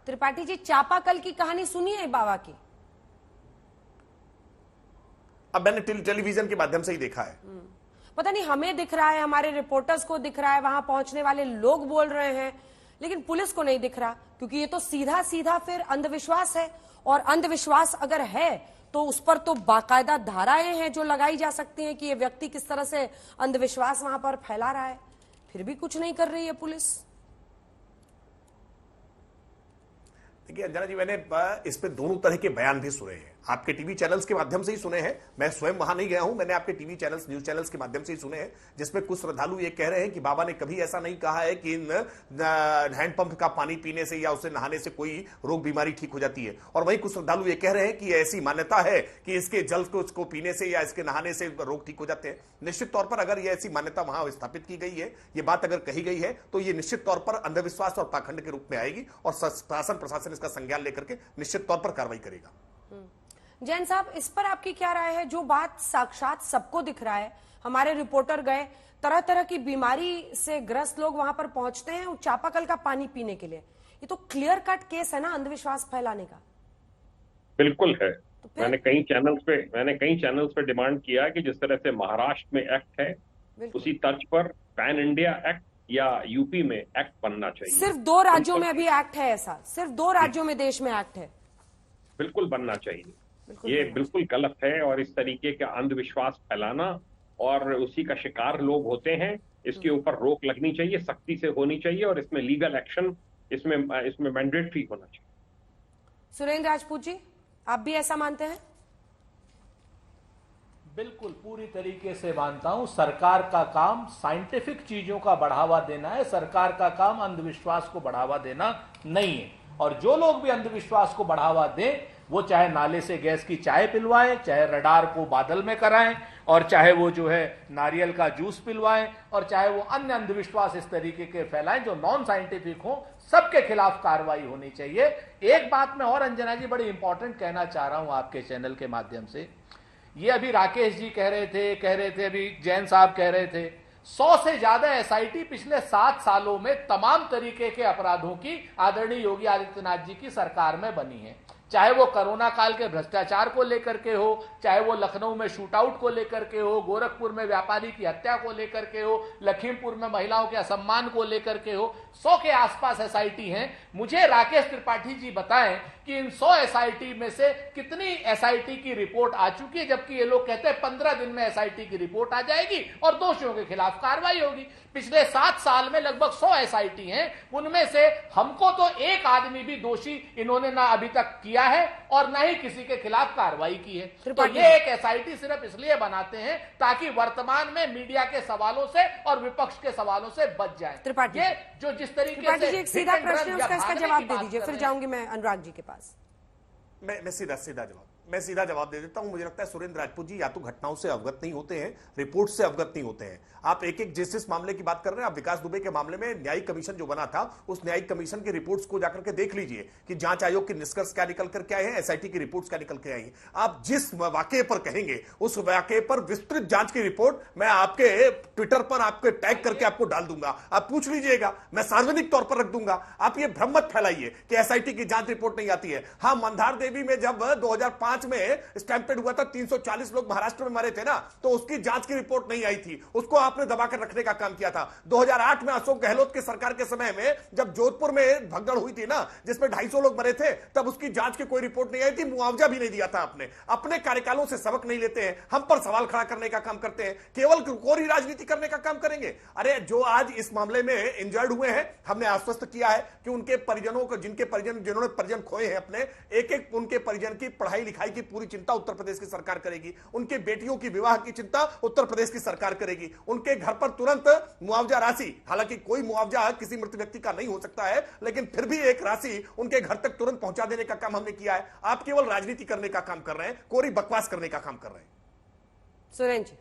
त्रिपाठी जी, चापाकल की कहानी सुनी है बाबा की? अब मैंने टेलीविजन के माध्यम से ही देखा है। पता नहीं, हमें दिख रहा है, हमारे रिपोर्टर्स को दिख रहा है, वहां पहुंचने वाले लोग बोल रहे हैं, लेकिन पुलिस को नहीं दिख रहा, क्योंकि ये तो सीधा सीधा फिर अंधविश्वास है। और अंधविश्वास अगर है तो उस पर तो बाकायदा धाराएं हैं जो लगाई जा सकती हैं कि ये व्यक्ति किस तरह से अंधविश्वास वहां पर फैला रहा है। फिर भी कुछ नहीं कर रही है पुलिस। देखिए अंजना जी, मैंने इस पे दोनों तरह के बयान भी सुने हैं, आपके टीवी चैनल्स के माध्यम से ही सुने हैं। मैं स्वयं वहां नहीं गया हूं, मैंने आपके टीवी चैनल्स, न्यूज चैनल्स के माध्यम से ही सुने हैं, जिसमें कुछ श्रद्धालु ये कह रहे हैं कि बाबा ने कभी ऐसा नहीं कहा है कि इन हैंडपंप का पानी पीने से या उससे नहाने से कोई रोग बीमारी ठीक हो जाती है। और वहीं कुछ श्रद्धालु ये कह रहे हैं कि ऐसी मान्यता है कि इसके जल को इसको पीने से या इसके नहाने से रोग ठीक हो जाते हैं। निश्चित तौर पर अगर ये ऐसी मान्यता वहां स्थापित की गई है, ये बात अगर कही गई है, तो ये निश्चित तौर पर अंधविश्वास और पाखंड के रूप में आएगी और शासन प्रशासन इसका संज्ञान लेकर के निश्चित तौर पर कार्रवाई करेगा। जैन साहब, इस पर आपकी क्या राय है? जो बात साक्षात सबको दिख रहा है, हमारे रिपोर्टर गए, तरह तरह की बीमारी से ग्रस्त लोग वहां पर पहुंचते हैं चापाकल का पानी पीने के लिए, ये तो क्लियर कट केस है ना अंधविश्वास फैलाने का। बिल्कुल है। तो मैंने कई चैनल्स पे डिमांड किया कि जिस तरह से महाराष्ट्र में एक्ट है, उसी तर्ज पर पैन इंडिया एक्ट या यूपी में एक्ट बनना चाहिए। सिर्फ 2 राज्यों में अभी एक्ट है ऐसा, सिर्फ 2 राज्यों में देश में एक्ट है। बिल्कुल बनना चाहिए। ये बिल्कुल गलत है और इस तरीके का अंधविश्वास फैलाना और उसी का शिकार लोग होते हैं, इसके ऊपर रोक लगनी चाहिए, सख्ती से होनी चाहिए और इसमें लीगल एक्शन इसमें मैंडेटरी होना चाहिए। सुरेंद्र राजपूत जी, आप भी ऐसा मानते हैं? बिल्कुल, पूरी तरीके से मानता हूं। सरकार का काम साइंटिफिक चीजों का बढ़ावा देना है, सरकार का काम अंधविश्वास को बढ़ावा देना नहीं है। और जो लोग भी अंधविश्वास को बढ़ावा दें, वो चाहे नाले से गैस की चाय पिलवाएं, चाहे रडार को बादल में कराएं, और चाहे वो जो है नारियल का जूस पिलवाएं, और चाहे वो अन्य अंधविश्वास इस तरीके के फैलाएं जो नॉन साइंटिफिक हो, सबके खिलाफ कार्रवाई होनी चाहिए। एक बात मैं और अंजना जी बड़ी इंपॉर्टेंट कहना चाह रहा हूं आपके चैनल के माध्यम से। ये अभी राकेश जी कह रहे थे, अभी जैन साहब कह रहे थे, 100 से ज्यादा एसआईटी पिछले 7 सालों में तमाम तरीके के अपराधों की आदरणीय योगी आदित्यनाथ जी की सरकार में बनी है। चाहे वो कोरोना काल के भ्रष्टाचार को लेकर के हो, चाहे वो लखनऊ में शूटआउट को लेकर के हो, गोरखपुर में व्यापारी की हत्या को लेकर के हो, लखीमपुर में महिलाओं के असम्मान को लेकर के हो, 100 के आसपास एसआईटी हैं। मुझे राकेश त्रिपाठी जी बताएं कि इन 100 एसआईटी में से कितनी एसआईटी की रिपोर्ट आ चुकी है, जबकि ये लोग कहते हैं 15 दिन में एसआईटी की रिपोर्ट आ जाएगी और दोषियों के खिलाफ कार्रवाई होगी। पिछले 7 साल में लगभग 100 एसआईटी हैं, उनमें से हमको तो एक आदमी भी दोषी इन्होंने ना अभी तक किया है और ना ही किसी के खिलाफ कार्रवाई की है। तो ये एक एसआईटी सिर्फ इसलिए बनाते हैं ताकि वर्तमान में मीडिया के सवालों से और विपक्ष के सवालों से बच जाए। ये जो जिस तरीके से एक सीधा प्रश्न है, उसका इसका जवाब दे दीजिए, फिर जाऊंगी मैं अनुराग जी के पास। मैं सीधा जवाब दे देता हूं। मुझे लगता है सुरेंद्र राजपूत जी या तो घटनाओं से अवगत नहीं होते हैं, रिपोर्ट से अवगत नहीं होते हैं। आप एक जिस मामले की बात कर रहे हैं, आप विकास दुबे के मामले में न्यायिक कमीशन जो बना था, उस न्यायिक कमीशन की रिपोर्ट्स को जाकर के देख लीजिए कि जांच आयोग के निष्कर्ष क्या निकल करके आए हैं, एसआईटी की रिपोर्ट्स क्या निकल के आई हैं। आप जिस वाकये पर कहेंगे, उस वाकये पर विस्तृत जांच की रिपोर्ट मैं आपके ट्विटर पर आपके टैग करके आपको डाल दूंगा, आप पूछ लीजिएगा, मैं सार्वजनिक तौर पर रख दूंगा। आप ये भ्रम मत फैलाइए कि एसआईटी की जांच रिपोर्ट नहीं आती है। हाँ, मंदार देवी में जब 2005 में स्टैंपेड हुआ था, 340 लोग महाराष्ट्र में मरे थे ना, तो उसकी जांच की रिपोर्ट नहीं आई थी, उसको आपने दबाकर रखने का काम किया था। 2008 में अशोक गहलोत के सरकार के समय में जब जोधपुर में भगदड़ हुई थी ना, जिसमें 250 लोग मरे थे, तब उसकी जांच की कोई रिपोर्ट नहीं आई थी, मुआवजा भी नहीं दिया था आपने। अपने कार्यकालों से सबक नहीं लेते हैं, हम पर सवाल खड़ा करने का काम करते हैं, केवल कोरी राजनीति करने का काम करेंगे। अरे जो आज इस मामले में इंजर्ड हुए हैं, हमने आश्वस्त किया है कि उनके परिजनों को, जिन्होंने परिजन खोए हैं अपने, एक उनके परिजन की पढ़ाई लिखाई की पूरी चिंता उत्तर प्रदेश की सरकार करेगी, उनके बेटियों की विवाह की चिंता उत्तर प्रदेश की सरकार करेगी, उनके घर पर तुरंत मुआवजा राशि, हालांकि कोई मुआवजा किसी मृत व्यक्ति का नहीं हो सकता है, लेकिन फिर भी एक राशि उनके घर तक तुरंत पहुंचा देने का काम हमने किया है। आप केवल राजनीति करने का काम कर रहे हैं, कोरी बकवास करने का काम कर रहे हैं। सुरेंद्र जी,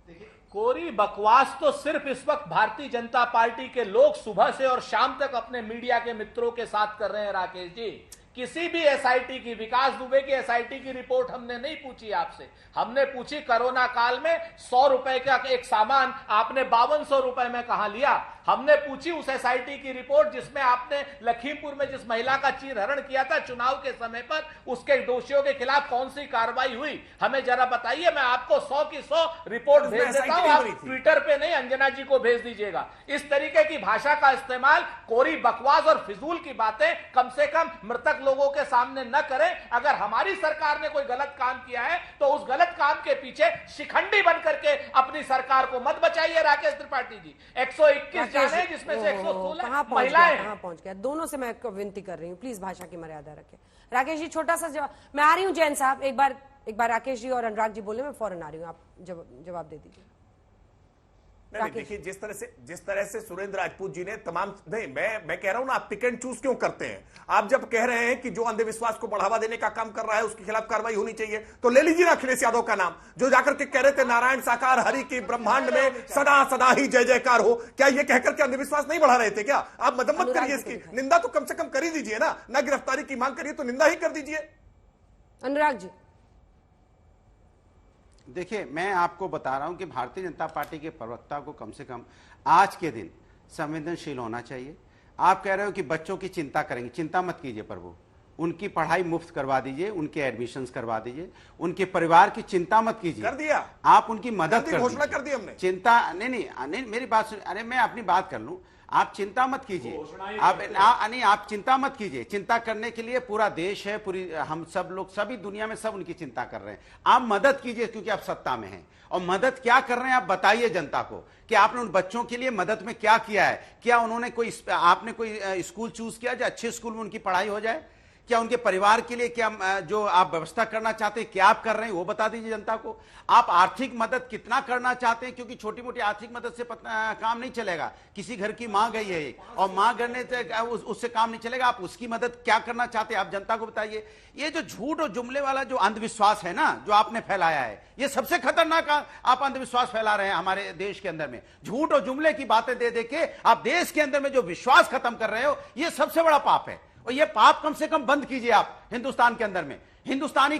देखिए, कोरी बकवास तो सिर्फ इस वक्त भारतीय जनता पार्टी के लोग सुबह से और शाम तक अपने मीडिया के मित्रों के साथ कर रहे हैं राकेश जी। किसी भी एसआईटी की, विकास दुबे की एसआईटी की रिपोर्ट हमने नहीं पूछी आपसे। हमने पूछी कोरोना काल में 100 रुपए का एक सामान आपने 5200 रुपए में कहां लिया। हमने पूछी उस एसआईटी की रिपोर्ट जिसमें आपने लखीमपुर में जिस महिला का चीरहरण किया था चुनाव के समय पर, उसके दोषियों के खिलाफ कौन सी कार्रवाई हुई, हमें जरा बताइए। मैं आपको 100 की 100 रिपोर्ट भेज देता हूं, आप ट्विटर पे नहीं, अंजना जी को भेज दीजिएगा। इस तरीके की भाषा का इस्तेमाल, कोरी बकवास और फिजूल की बातें कम से कम मृतक लोगों के सामने न करें। अगर हमारी सरकार ने कोई गलत काम किया है तो उस गलत काम के पीछे शिखंडी बन करके अपनी सरकार को मत बचाइए राकेश त्रिपाठी जी। 121 जाने जिसमें से 116 महिलाएं। कहां पहुंच गया? दोनों से मैं विनती कर रही हूं, प्लीज भाषा की मर्यादा रखें। राकेश जी छोटा सा जवाब, मैं आ रही हूं जैन साहब, एक बार राकेश जी और अनुराग जी बोले, मैं फौरन आ रही हूं, आप जवाब दे दीजिए। नहीं, देखिए जिस तरह से सुरेंद्र राजपूत जी ने तमाम, नहीं मैं कह रहा हूं ना, आप पिक एंड चूज क्यों करते हैं? आप जब कह रहे हैं कि जो अंधविश्वास को बढ़ावा देने का काम कर रहा है उसके खिलाफ कार्रवाई होनी चाहिए, तो ले लीजिए ना अखिलेश यादव का नाम, जो जाकर के कह रहे थे नारायण साकार हरि की ब्रह्मांड में सदा सदा ही जय जयकार हो। क्या ये कहकर के अंधविश्वास नहीं बढ़ा रहे थे क्या? आप मदम्मत करिए, इसकी निंदा तो कम से कम कर ही दीजिए ना गिरफ्तारी की मांग करिए तो निंदा ही कर दीजिए। अनुराग जी देखिए, मैं आपको बता रहा हूं कि भारतीय जनता पार्टी के प्रवक्ता को कम से कम आज के दिन संवेदनशील होना चाहिए। आप कह रहे हो कि बच्चों की चिंता करेंगे, चिंता मत कीजिए प्रभु, उनकी पढ़ाई मुफ्त करवा दीजिए, उनके एडमिशंस करवा दीजिए, उनके परिवार की चिंता मत कीजिए। कर दिया, आप उनकी मदद कर, घोषणा कर दी हमने। चिंता नहीं, मेरी बात सुन, अरे मैं अपनी बात कर लूं, आप चिंता मत कीजिए, आप चिंता मत कीजिए। चिंता करने के लिए पूरा देश है, पूरी हम सब लोग, सभी दुनिया में सब उनकी चिंता कर रहे हैं। आप मदद कीजिए क्योंकि आप सत्ता में हैं, और मदद क्या कर रहे हैं आप बताइए जनता को कि आपने उन बच्चों के लिए मदद में क्या किया है। क्या उन्होंने आपने कोई स्कूल चूज किया जो अच्छे स्कूल में उनकी पढ़ाई हो जाए? क्या उनके परिवार के लिए क्या जो आप व्यवस्था करना चाहते हैं क्या आप कर रहे हैं वो बता दीजिए जनता को। आप आर्थिक मदद कितना करना चाहते हैं, क्योंकि छोटी मोटी आर्थिक मदद से काम नहीं चलेगा। किसी घर की मां गई है और मां करने से उससे काम नहीं चलेगा, आप उसकी मदद क्या करना चाहते हैं आप जनता को बताइए। ये जो झूठ और जुमले वाला जो अंधविश्वास है ना, जो आपने फैलाया है, ये सबसे खतरनाक आप अंधविश्वास फैला रहे हैं हमारे देश के अंदर में। झूठ और जुमले की बातें दे के आप देश के अंदर में जो विश्वास खत्म कर रहे हो, ये सबसे बड़ा पाप है। और ये पाप कम से कम बंद कीजिए आप हिंदुस्तान के अंदर में। हिंदुस्तान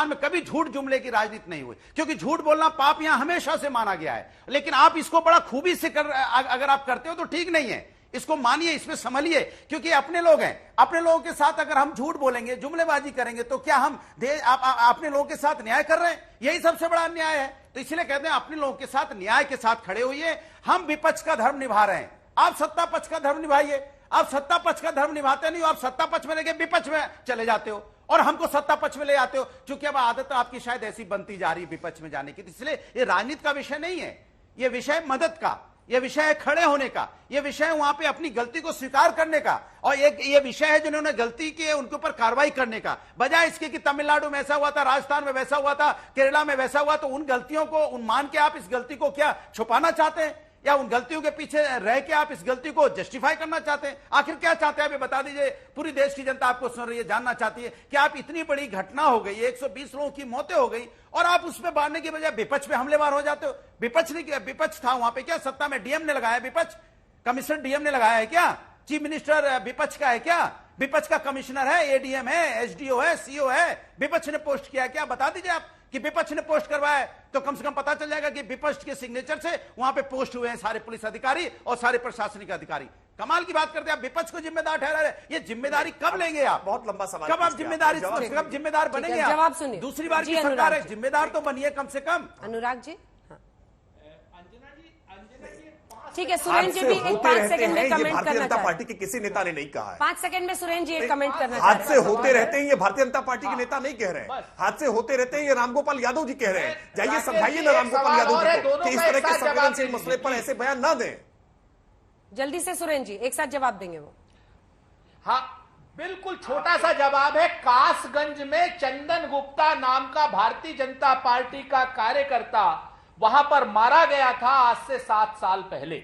में कभी झूठ जुमले की राजनीति नहीं हुई, क्योंकि झूठ बोलना पाप यहां हमेशा से माना गया है। लेकिन आप इसको बड़ा खूबी से अगर आप करते हो तो ठीक नहीं है। इसको मानिए, इसमें संभलिए, क्योंकि अपने लोग हैं। अपने लोगों के साथ अगर हम झूठ बोलेंगे, जुमलेबाजी करेंगे, तो क्या हम अपने लोगों के साथ न्याय कर रहे हैं? यही सबसे बड़ा अन्याय है। तो इसलिए कहते हैं अपने लोगों के साथ न्याय के साथ खड़े होइए। हम विपक्ष का धर्म निभा रहे हैं, आप सत्ता पक्ष का धर्म निभाइए। आप सत्ता पक्ष का धर्म निभाते नहीं हो, आप सत्ता पक्ष में लेके विपक्ष में चले जाते हो और हमको सत्ता पक्ष में ले आते हो, क्योंकि अब आदत आपकी शायद ऐसी बनती जा रही है विपक्ष में जाने की। इसलिए ये राजनीति का विषय नहीं है, ये विषय मदद का, ये विषय है खड़े होने का, ये विषय है वहां पे अपनी गलती को स्वीकार करने का, और एक ये विषय है जिन्होंने गलती की है उनके ऊपर कार्रवाई करने का। बजाय इसके कि तमिलनाडु में ऐसा हुआ था, राजस्थान में वैसा हुआ था, केरला में वैसा हुआ, तो उन गलतियों को मान के आप इस गलती को क्या छुपाना चाहते हैं, या उन गलतियों के पीछे रह के आप इस गलती को जस्टिफाई करना चाहते हैं? आखिर क्या चाहते हैं आप ये बता दीजिए। पूरी देश की जनता आपको सुन रही है, जानना चाहती है कि आप इतनी बड़ी घटना हो गई, 120 लोगों की मौतें हो गई, और आप उसमें बांधने की बजाय विपक्ष पे हमलेवार हो जाते हो। विपक्ष था वहां पे, क्या सत्ता में डीएम ने लगाया विपक्ष, कमिश्नर डीएम ने लगाया है क्या? चीफ मिनिस्टर विपक्ष का है क्या? विपक्ष का कमिश्नर है, एडीएम है, एसडीओ है, सीओ है, विपक्ष ने पोस्ट किया क्या? बता दीजिए आप कि विपक्ष ने पोस्ट करवाया, तो कम से कम पता चल जाएगा कि विपक्ष के सिग्नेचर से वहां पे पोस्ट हुए हैं सारे पुलिस अधिकारी और सारे प्रशासनिक अधिकारी। कमाल की बात करते हैं आप, विपक्ष को जिम्मेदार ठहरा रहे। ये जिम्मेदारी कब लेंगे आप? बहुत लंबा सवाल, कब आप जिम्मेदार बनेंगे? जवाब सुनिए। दूसरी बार की सरकार है, जिम्मेदार तो बनिए कम से कम। अनुराग जी, ठीक है। सुरेंद्र जी भी एक 5 सेकंड में कमेंट करना भारतीय जनता पार्टी के किसी नेता ने नहीं कहा है। 5 सेकंड में सुरेंद्र जी एक कमेंट करना हादसे होते रहते हैं, ये भारतीय जनता पार्टी के नेता नहीं कह रहे हैं। हादसे होते रहते हैं, ये रामगोपाल यादव जी कह रहे हैं। जाइए समझाइए ना रामगोपाल यादव जी को कि इस तरह के संवेदनशील मसले पर ऐसे बयान ना दें। जल्दी से सुरेंद्र जी एक साथ जवाब देंगे वो। हाँ, बिल्कुल छोटा सा जवाब है। कासगंज में चंदन गुप्ता नाम का भारतीय जनता पार्टी का कार्यकर्ता वहां पर मारा गया था आज से 7 साल पहले।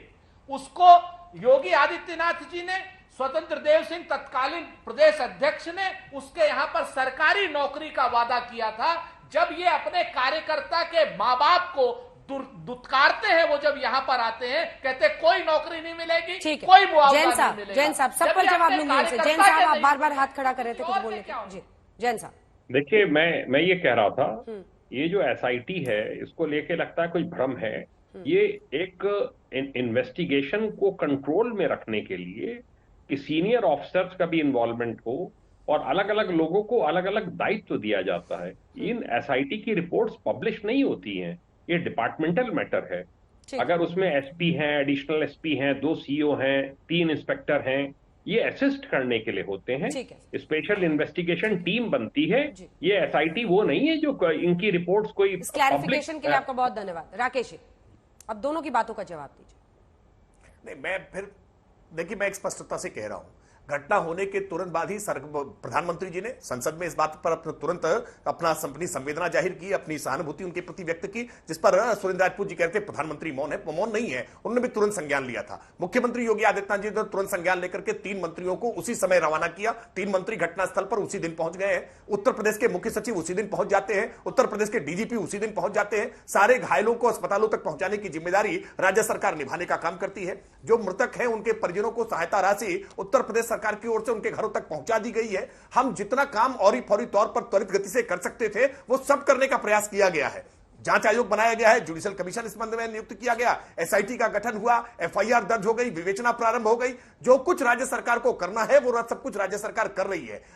उसको योगी आदित्यनाथ जी ने, स्वतंत्र देव सिंह तत्कालीन प्रदेश अध्यक्ष ने उसके यहां पर सरकारी नौकरी का वादा किया था। जब ये अपने कार्यकर्ता के मां बाप को दुत्कारते हैं वो जब यहाँ पर आते हैं, कहते हैं कोई नौकरी नहीं मिलेगी, ठीक है। कोई मुआवजा जैन नहीं साहब, मिलेगा। जैन साहब सब पर जवाब लूंगी उनसे। जैन साहब आप बार बार हाथ खड़ा कर रहे थे कुछ बोलने के। जी जैन साहब। देखिए, मैं ये कह रहा था, ये जो एसआईटी है इसको लेके लगता है कोई भ्रम है। ये एक इन्वेस्टिगेशन को कंट्रोल में रखने के लिए कि सीनियर ऑफिसर्स का भी इन्वॉल्वमेंट हो और अलग अलग लोगों को अलग अलग दायित्व दिया जाता है। इन एसआईटी की रिपोर्ट्स पब्लिश नहीं होती हैं, ये डिपार्टमेंटल मैटर है। अगर उसमें एसपी हैं, एडिशनल एसपी हैं, 2 सीओ हैं, 3 इंस्पेक्टर हैं, ये असिस्ट करने के लिए होते हैं। स्पेशल इन्वेस्टिगेशन टीम बनती है। ये एसआईटी वो नहीं है जो इनकी रिपोर्ट्स कोई। इस क्लैरिफिकेशन के लिए आपका बहुत धन्यवाद। राकेश जी, अब दोनों की बातों का जवाब दीजिए। नहीं, मैं फिर देखिए, मैं एक स्पष्टता से कह रहा हूं, घटना होने के तुरंत बाद ही प्रधानमंत्री जी ने संसद में इस बात पर तुरंत अपनी संवेदना जाहिर की, अपनी सहानुभूति उनके प्रति व्यक्त की, जिस पर सुरेंद्र राजपूत जी कहते हैं प्रधानमंत्री मौन है। मौन नहीं है, उन्होंने भी तुरंत संज्ञान लिया था। मुख्यमंत्री योगी आदित्यनाथ जी ने तुरंत संज्ञान लेकर के 3 मंत्रियों को उसी समय रवाना किया। 3 मंत्री घटनास्थल पर उसी दिन पहुंच गए हैं। उत्तर प्रदेश के मुख्य सचिव उसी दिन पहुंच जाते हैं, उत्तर प्रदेश के डीजीपी उसी दिन पहुंच जाते हैं। सारे घायलों को अस्पतालों तक पहुंचाने की जिम्मेदारी राज्य सरकार निभाने का काम करती है। जो मृतक है उनके परिजनों को सहायता राशि उत्तर प्रदेश सरकार की ओर से उनके घरों तक पहुंचा दी गई है। हम जितना काम और फौरी तौर पर त्वरित गति से कर सकते थे वो सब करने का प्रयास किया गया है। जांच आयोग बनाया गया है, जुडिशियल कमीशन इस संबंध में नियुक्त किया गया, एसआईटी का गठन हुआ, एफआईआर दर्ज हो गई, विवेचना प्रारंभ हो गई। जो कुछ राज्य सरकार को करना है वो सब कुछ राज्य सरकार कर रही है।